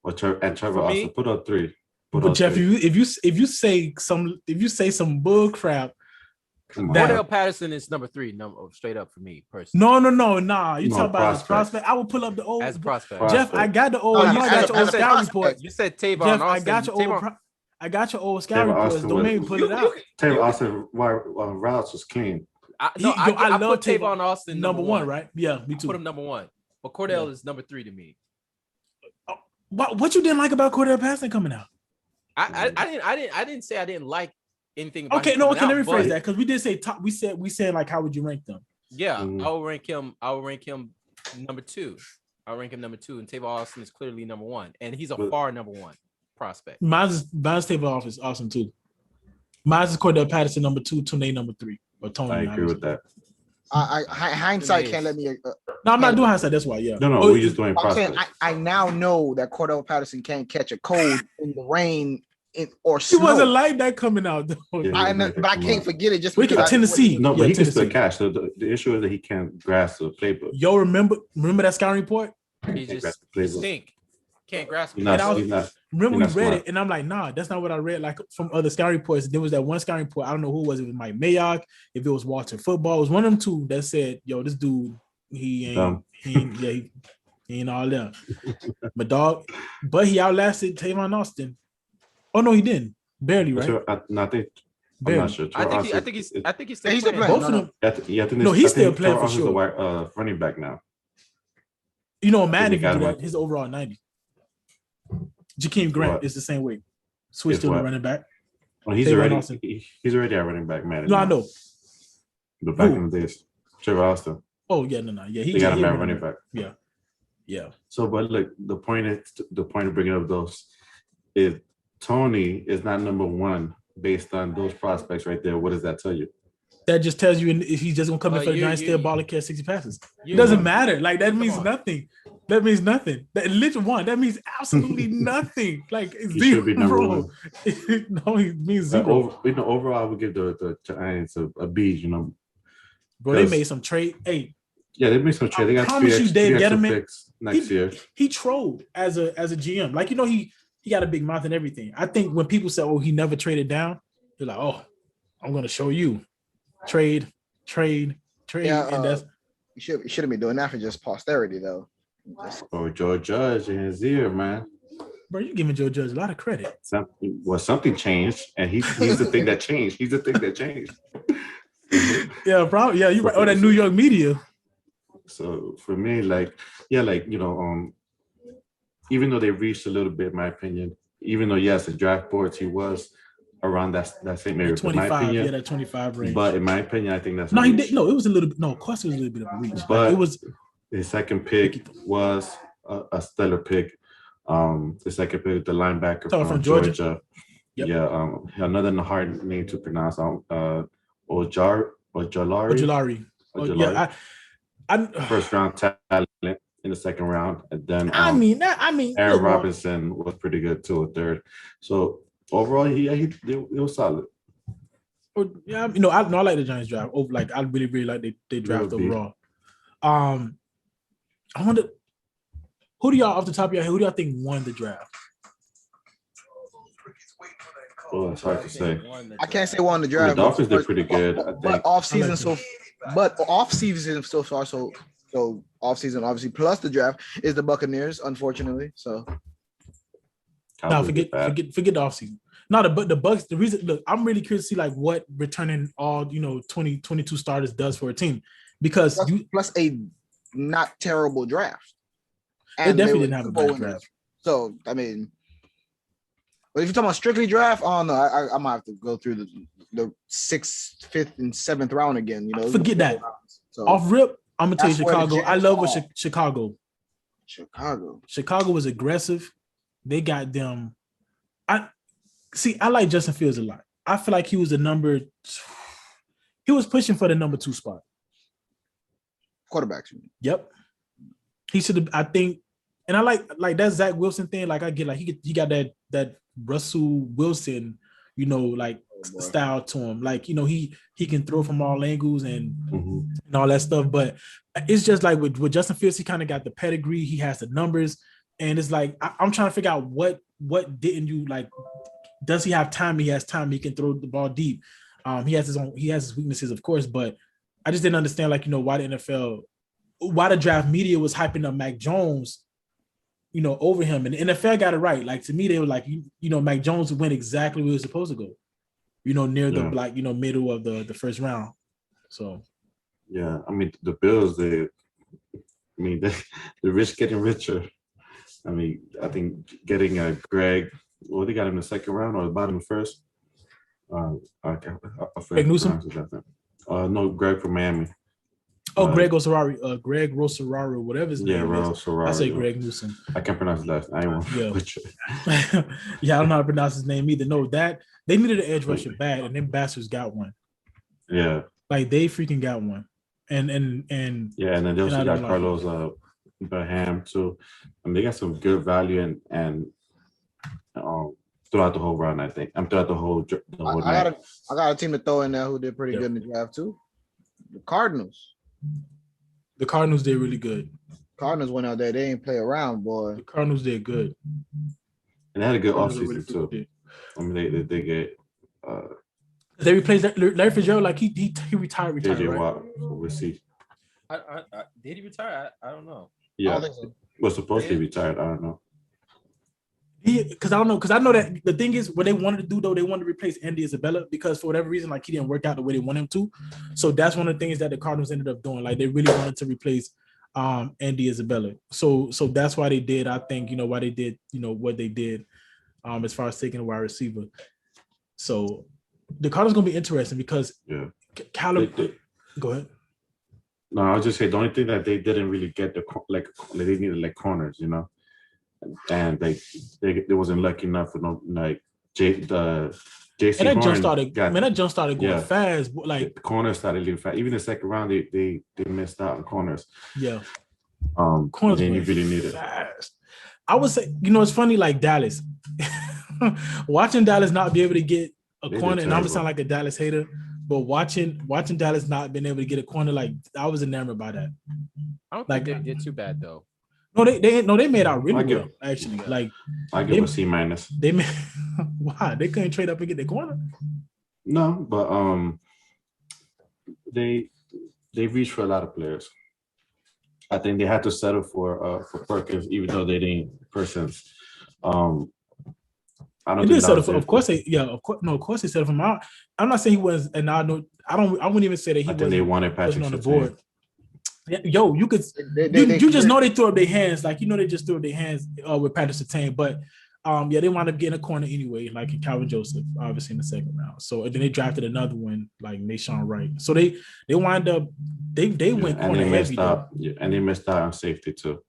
Or Trevor Austin. Put up 3. But Jeff, if you say some bull crap, Cordell Patterson is number 3, straight up for me personally. No. You talk about as prospect. I will pull up the old as prospect. Jeff, I got the old. You got your old scout report. You said Tavon Jeff, Austin. I got your old scout reports. Don't make me pull it out. Tavon Austin routes was clean. I love Tavon Austin number 1, right? Yeah, me too. Put him number 1, but Cordell is number 3 to me. What you didn't like about Cordell Patterson coming out? I didn't say I didn't like anything about him. Let me rephrase that because we did say top. We said like how would you rank them? Yeah, I will rank him number 2. I'll rank him number 2, and Tavon Austin is clearly number 1, and he's a far number 1 prospect. Mine's Tavon is awesome too. Mine's is Cordell Patterson number 2, Tune number 3, or Tony. I agree with that. Hindsight can't let me No, I'm not doing hindsight. That's why. Yeah. No, we're just doing I'm saying prospects. I now know that Cordell Patterson can't catch a cold in the rain or He snow. wasn't like that coming out though. Yeah. But I can't forget it just We because can Tennessee. No, but he can still Tennessee. catch. So the issue is that he can't grasp the playbook. Yo, remember that scouting report? He Can't just grasp the playbook. stink. Can't grasp He's it. not. Remember we He's not read smart. it, and I'm like, nah, that's not what I read. Like from other scouting reports, there was that one scouting report. I don't know who it was. It was Mike Mayock. If it was Walter Football, it was one of them two that said, "Yo, this dude, he ain't all that." But he outlasted Tavon Austin. Oh no, he didn't. Barely, right? Sure, I'm not sure. I think he's still He's still playing. playing. Both of them. I think No, he's still playing for Trevor sure. Austin's a running back now. You know, Madden, if you got do him that, up. his overall 90. Jakeem Grant What? is the same way. Switched Is to the what? running back. Well, he's Tavon Austin. already a running back, man. No, I know. But back Who? in the days, Trevor Austin, Oh yeah, no. Yeah, they got him he at a running back. Yeah. So, but look, the point of bringing up those is Tony is not number one based on those prospects right there. What does that tell you? That just tells you if he's just gonna come in for the Giants, still ball and catch 60 passes. It doesn't matter. Like that means nothing. That means nothing. That literally one. That means absolutely nothing. Like He zero. should be number one. No, he means zero. Overall, I would give the Giants a B. You know, Bro, they made some trade. Hey, yeah, they made some trade. They got promise you, Dave three extra Gettleman, picks next year. he trolled as a GM. Like he got a big mouth and everything. I think when people say, "Oh, he never traded down," they're like, "Oh, I'm gonna show you trade." Yeah, and that's you shouldn't be doing that for just posterity though. Or Joe Judge in his ear, man. bro. You're giving Joe Judge a lot of credit. Something changed, and he's the thing that changed. He's the thing that changed. Yeah, probably. Yeah, you're right. Oh, that New York media. So for me, even though they reached a little bit, in my opinion, even though yes, the draft boards he was around that same area. 25, yeah, that 25 range. But in my opinion, I think that's no, he did. No, it was a little bit. No, of course, it was a little bit of a reach. But like, it was his second pick was a stellar pick. The second pick, the linebacker from Georgia. Yep. Yeah, another hard name to pronounce. Ojulari. Yeah, First round talent in the second round, and then I mean, Aaron Robinson was pretty good too, a third. So overall, he was solid. Yeah, I like the Giants draft. Oh, like I really like they draft overall. I wonder who do y'all off the top of your head, who do y'all think won the draft? Oh, it's hard to say. I can't say won the draft. The Dolphins did pretty good, I think. But off season so far, so off season obviously plus the draft is the Buccaneers, unfortunately. So no, forget the off season. No, the Bucks. The reason, look, I'm really curious to see like what returning all 22 starters does for a team because plus a not terrible draft. They definitely didn't have a bad draft. So I mean, but if you're talking about strictly draft, oh no, I might have to go through the 6th, 5th, and 7th round again. Forget that. So off rip, I'm gonna tell you Chicago. I love what Chicago. Chicago was aggressive. They got them. I like Justin Fields a lot. I feel like he was he was pushing for the number 2 spot. Quarterbacks. Yep. He should have, I think, and I like that Zach Wilson thing. Like I get like he got that Russell Wilson, style to him. Like, he can throw from all angles and all that stuff. But it's just like with Justin Fields, he kind of got the pedigree, he has the numbers, and it's like I'm trying to figure out what didn't you like. Does he have time? He has time. He can throw the ball deep. He has his weaknesses, of course, but I just didn't understand, why the draft media was hyping up Mac Jones, over him. And the NFL got it right. Like, to me, they were like, Mac Jones went exactly where he was supposed to go, near the middle of the first round. So. Yeah, I mean, the Bills, the rich getting richer. I mean, I think getting a Greg, they got him in the second round or the bottom of the first. Greg Newsom? No, Greg from Miami. Oh, Greg Rossarari, Greg Rossarari, whatever his name is. Rossarari. I say Greg Newsom. I can't pronounce his last name. Yeah, I don't know how to pronounce his name either. No, that they needed an edge rusher bad, and them bastards got one. Yeah. Like, they freaking got one. and and then they also got Carlos Baham too. I mean, they got some good value and throughout the whole round. I think throughout the whole night. I got a team to throw in there who did pretty good in the draft too. The Cardinals. The Cardinals did really good. Cardinals went out there. They ain't play around, boy. The Cardinals did good. And they had a good offseason too. Good. I mean, they get. They replaced Larry Fitzgerald. Like he retired. Right? So we'll see. Did he retire? I don't know. Yeah, was supposed to be retired. I don't know. Because I know that the thing is what they wanted to do though, they wanted to replace Andy Isabella because for whatever reason, like he didn't work out the way they want him to. So that's one of the things that the Cardinals ended up doing. Like they really wanted to replace Andy Isabella. So that's why they did. I think why they did what they did as far as taking a wide receiver. So the Cardinals gonna be interesting because go ahead. No, I was just saying the only thing that they didn't really get they needed corners, and they wasn't lucky enough with JC. And that jump started going fast. The corners started leaving fast. Even the second round, they missed out on corners. Yeah. Corners you really need it. Fast. I would say, it's funny, like Dallas. Watching Dallas not be able to get a corner, and I'm gonna sound like a Dallas hater, but watching Dallas not being able to get a corner, like I was enamored by that. I don't think they did too bad though. No, they made out really well, actually. Like I give a C-. They made why? They couldn't trade up and get their corner. No, but they reached for a lot of players. I think they had to settle for Perkins, even though they didn't Persons. I don't. They did settle for. Of course, they. Yeah, of course. No, of course they settled for him out. I'm not saying he was, and I know. I wouldn't even say that he was. They wanted Patrick on the board. Yo, you could. You just know they threw up their hands, like they just threw up their hands with Patrick Surtain, but they wound up getting a corner anyway, like in Calvin Joseph, obviously in the second round. So then they drafted another one, like Mayshawn Wright. So they wind up they went corner heavy. And they missed out on safety too.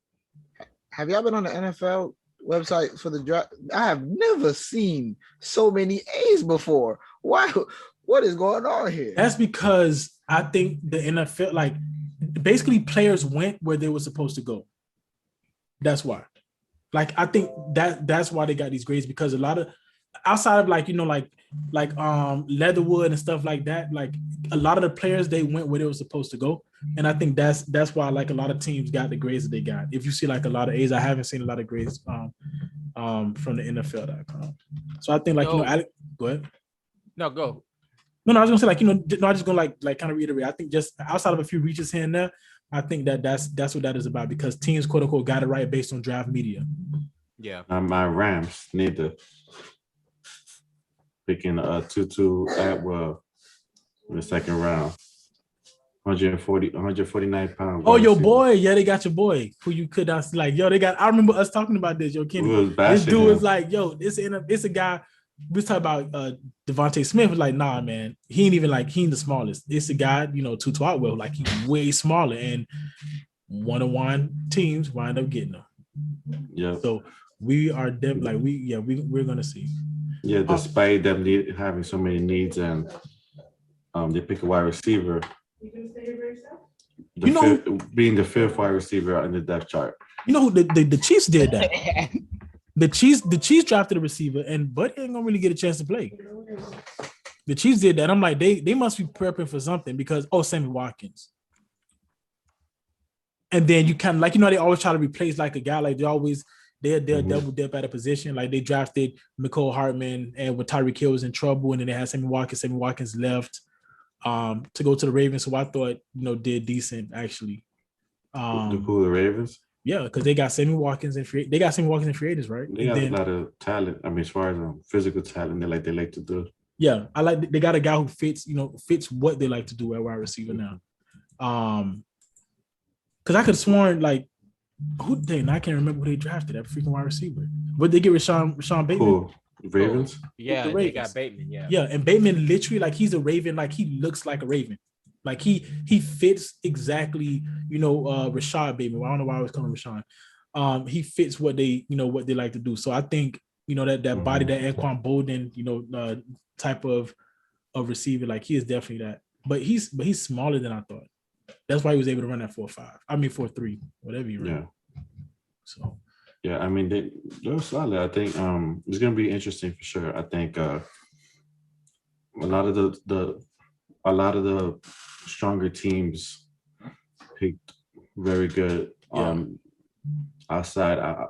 Have y'all been on the NFL website for the draft? I have never seen so many A's before. Why? What is going on here? That's because I think the NFL, like, basically players went where they were supposed to go. That's why. Like, I think that's why they got these grades, because a lot of outside of Leatherwood and stuff like that, like a lot of the players, they went where they were supposed to go. And I think that's why like a lot of teams got the grades that they got. If you see like a lot of A's, I haven't seen a lot of grades from the NFL.com. So I think like, Alex, go ahead. No, go. No, I was gonna say I just gonna like kind of reiterate. I think just outside of a few reaches here and there, I think that's what that is about, because teams quote unquote got it right based on draft media. Yeah. My Rams need to picking Tutu Atwell in the second round. 149 pounds. Oh, your boy. Yeah, they got your boy who you could not like. Yo, they got. I remember us talking about this. Yo, Kenny. This dude was like, yo, it's a guy. We was talking about Devonte Smith. Was like, nah, man, he ain't the smallest. It's a guy, Tutu Atwell, like he's way smaller, and one-on-one teams wind up getting him. Yeah. So we are we're gonna see. Yeah, despite them having so many needs, and they pick a wide receiver. Being the fifth wide receiver on the depth chart. You know who the Chiefs did that. The Chiefs drafted a receiver, and Buddy ain't gonna really get a chance to play. The Chiefs did that. I'm like, they must be prepping for something, because Sammy Watkins. And then you kind of like, they always try to replace like a guy, like they're double dip at a position. Like they drafted McCole Hartman, and when Tyreek Hill was in trouble, and then they had Sammy Watkins left to go to the Ravens, who I thought did decent actually. The Ravens? Yeah, because they got Sammy Watkins and free agents, right? They got a lot of talent. I mean, as far as physical talent, they like to do. Yeah, they got a guy who fits what they like to do at wide receiver now. Because I could have sworn like I can't remember who they drafted at freaking wide receiver. But they get Rashawn Bateman. Cool. Ravens? Yeah, the Ravens. They got Bateman, yeah. Yeah, and Bateman literally, like, he's a Raven, like he looks like a Raven. Like he fits exactly, Rashad Bateman. I don't know why I was calling him Rashawn. He fits what they like to do. So I think, that body, that Anquan Bolden, type of receiver, like he is definitely that. But he's smaller than I thought. That's why he was able to run that 4.5. I mean 4.3, whatever you ran. Yeah. So. Yeah, I mean they're solid. I think it's gonna be interesting for sure. I think a lot of the stronger teams picked very good outside. I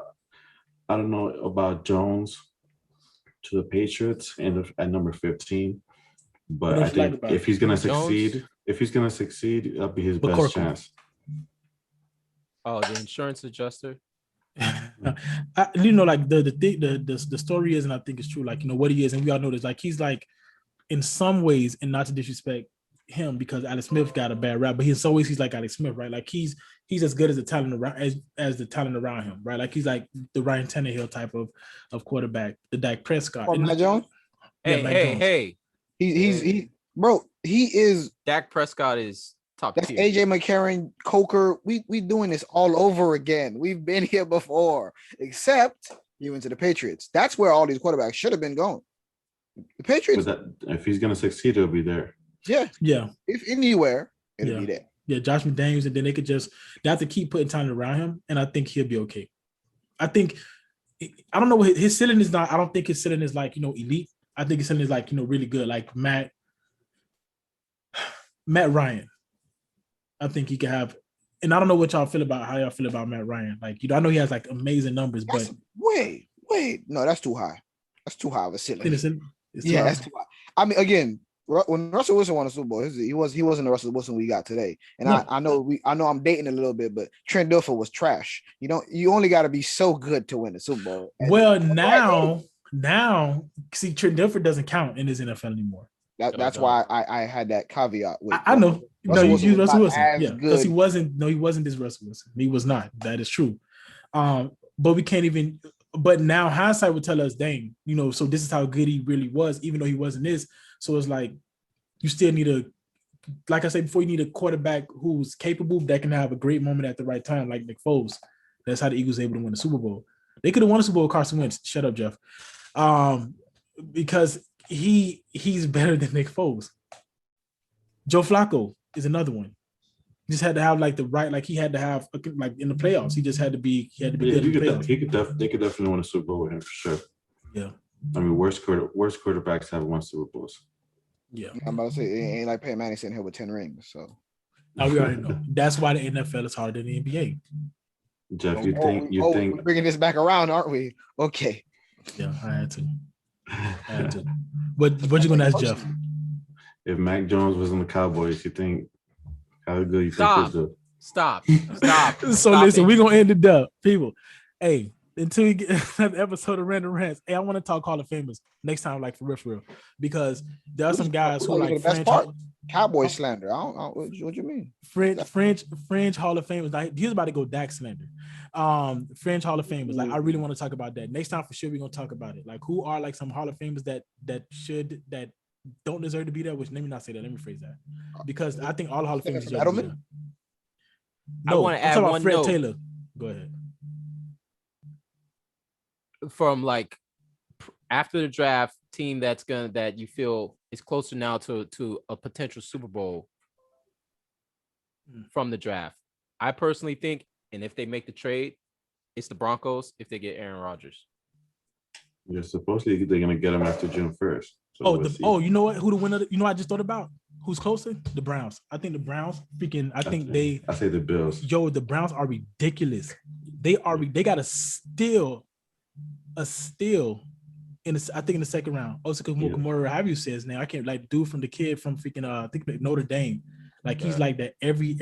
don't know about Jones to the Patriots and at number 15, but I think if he's gonna succeed, that'll be his best chance. Oh, the insurance adjuster. Like the story is, and I think it's true. Like, what he is, and we all know this. Like, he's like, in some ways, and not to disrespect him because Alex Smith got a bad rap, but in some ways he's like Alex Smith, right? Like he's as good as the talent around as the talent around him, right? Like he's like the Ryan Tannehill type of quarterback, the Dak Prescott. Oh, Matt Jones. Hey. He is. Dak Prescott is top That's tier. AJ McCarron, Coker. We doing this all over again. We've been here before, except you went to the Patriots. That's where all these quarterbacks should have been going. The Patriots. If he's gonna succeed, it'll be there. Yeah. If anywhere, it'll be there. Yeah, Josh McDaniels, and then they have to keep putting talent around him, and I think he'll be okay. I don't know what his ceiling is not. I don't think his ceiling is like, elite. I think his ceiling is like, really good, like Matt Ryan. I think he could have, and I don't know what how y'all feel about Matt Ryan. Like, I know he has like amazing numbers, but wait, no, that's too high. That's too high of a ceiling. That's too high. I mean, again, when Russell Wilson won the Super Bowl, he wasn't the Russell Wilson we got today. And no. I know I'm dating a little bit, but Trent Dilfer was trash. You only got to be so good to win the Super Bowl. Well, now, see, Trent Dilfer doesn't count in his NFL anymore. That's why I had that caveat. I know. No, you used Russell Wilson. Yeah, because he wasn't this Russell Wilson. He was not. That is true. But we can't even. But now hindsight would tell us, dang, so this is how good he really was, even though he wasn't this. So it's like you still need like I said before, you need a quarterback who's capable that can have a great moment at the right time, like Nick Foles. That's how the Eagles were able to win the Super Bowl. They could have won the Super Bowl with Carson Wentz. Shut up, Jeff. Because he's better than Nick Foles. Joe Flacco is another one. Just had to have like the right, like he had to have like in the playoffs. He just had to be. He had to be good in the playoffs. They could definitely win a Super Bowl with him for sure. Yeah. I mean, worst quarterbacks have won Super Bowls. Yeah. I'm about to say it ain't like Peyton Manning sitting here with 10 rings. So. Now we already know. That's why the NFL is harder than the NBA. Jeff, you think we're bringing this back around, aren't we? Okay. Yeah, I had to. What you gonna ask Jeff? If Mac Jones was on the Cowboys, you think how good you think he'll do? Stop. So listen, we're gonna end it up, people. Hey, until we get another episode of Random Rants, hey, I want to talk Hall of Famers next time, like for real, because there are some guys who like French Cowboy slander. I don't what you mean? French Hall of Famers. Like, he's about to go Dak slander. French Hall of Famers. Like, I really want to talk about that next time for sure. We're gonna talk about it. Like, who are like some Hall of Famers that don't deserve to be there? Which let me not say that. Let me phrase that, because I think all Hall of Famers deserve to be there. No, I want to add talking one about Fred note. Taylor. Go ahead. From like after the draft, team that you feel is closer now to a potential Super Bowl from the draft. I personally think, and if they make the trade, it's the Broncos if they get Aaron Rodgers. Yeah, supposedly they're gonna get him after June 1st. So you know what? Who the winner? You know, I just thought about who's closer. The Browns. I think the Browns. I say the Bills. Yo, the Browns are ridiculous. They got a steal in the second round. Osaka Mukamura, however you say his name. I can't like dude from the kid from freaking I think Notre Dame. Like he's like that every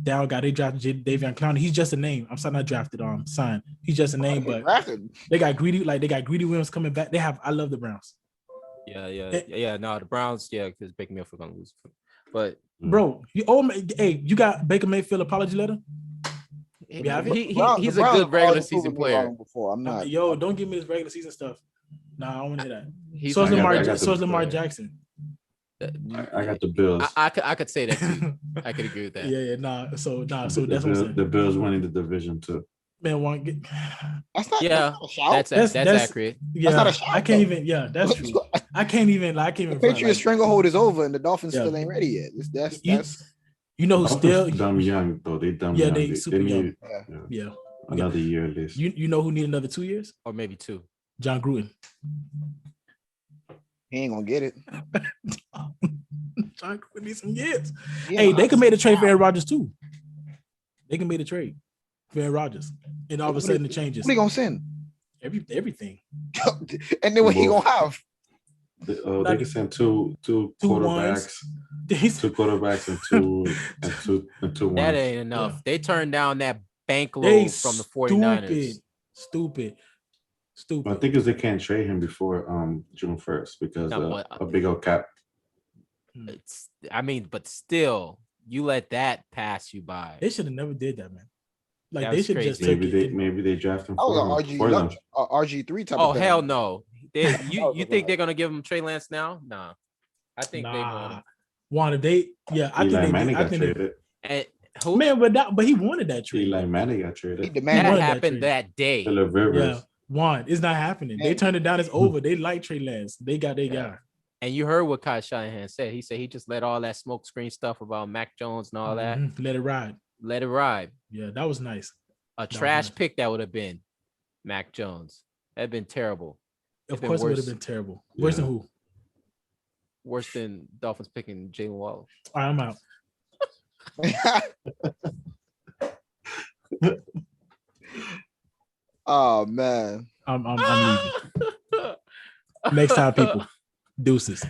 down guy. They drafted Davion Clowney. He's just a name. I'm sorry, not drafted. Signed. He's just a name, but they got Greedy. Like they got Greedy Williams coming back. I love the Browns. Yeah. No, the Browns. Yeah, because Baker Mayfield gonna lose. But bro, you got Baker Mayfield apology letter. He's a good regular season player. I'm not. Yo, don't give me this regular season stuff. Nah, I don't want to hear that. So is Lamar Jackson. I got the Bills. I could say that too. I could agree with that. Yeah. So that's what I'm saying. The Bills winning the division too. Man, that's not. Yeah, that's accurate. Yeah, that's not a shout. I can't even. Yeah, that's true. I can't even. The Patriots stranglehold is over, and the Dolphins still ain't ready yet. You know who still dumb young though. They dumb yeah, young. they super young. Yeah. Yeah. Another year at least. You know who need another 2 years? Or maybe 2. John Gruden. He ain't gonna get it. John Gruden needs some years. Yeah, Hey, they can make a trade for Aaron Rodgers too. They can make a trade for Aaron Rodgers, and all of a sudden it changes. What are you gonna send? Everything. And then what he gonna have? They can send two quarterbacks, two quarterbacks and two That ones. ain't enough. Yeah. They turned down that bank They loan from the 49ers. Stupid. I think is they can't trade him before June 1st because a big old cap. But still, you let that pass you by. They should have never did that, man. Like That they was should just crazy. Maybe they draft him. I was an RG3 type. Oh, of thing. hell no. You think they're gonna give him Trey Lance now? Nah. I think they want him. Wanted they I Eli think Manning they got traded. And who? Man, but he wanted that trade. Eli Manning got He traded. That demanded. happened that day. Phillip Rivers. Yeah. It's not happening. They turned it down. It's over. They like Trey Lance. They got their guy. And you heard what Kyle Shanahan said. He said he just let all that smoke screen stuff about Mac Jones and all that. Let it ride. Let it ride. Yeah, that was nice. A trash pick that would have been Mac Jones. That'd been terrible. Of course, it would have been terrible. Worse than who? Worse than Dolphins picking Jaylen Waddle. All right, I'm out. Oh man. I'm leaving. Next time, people. Deuces.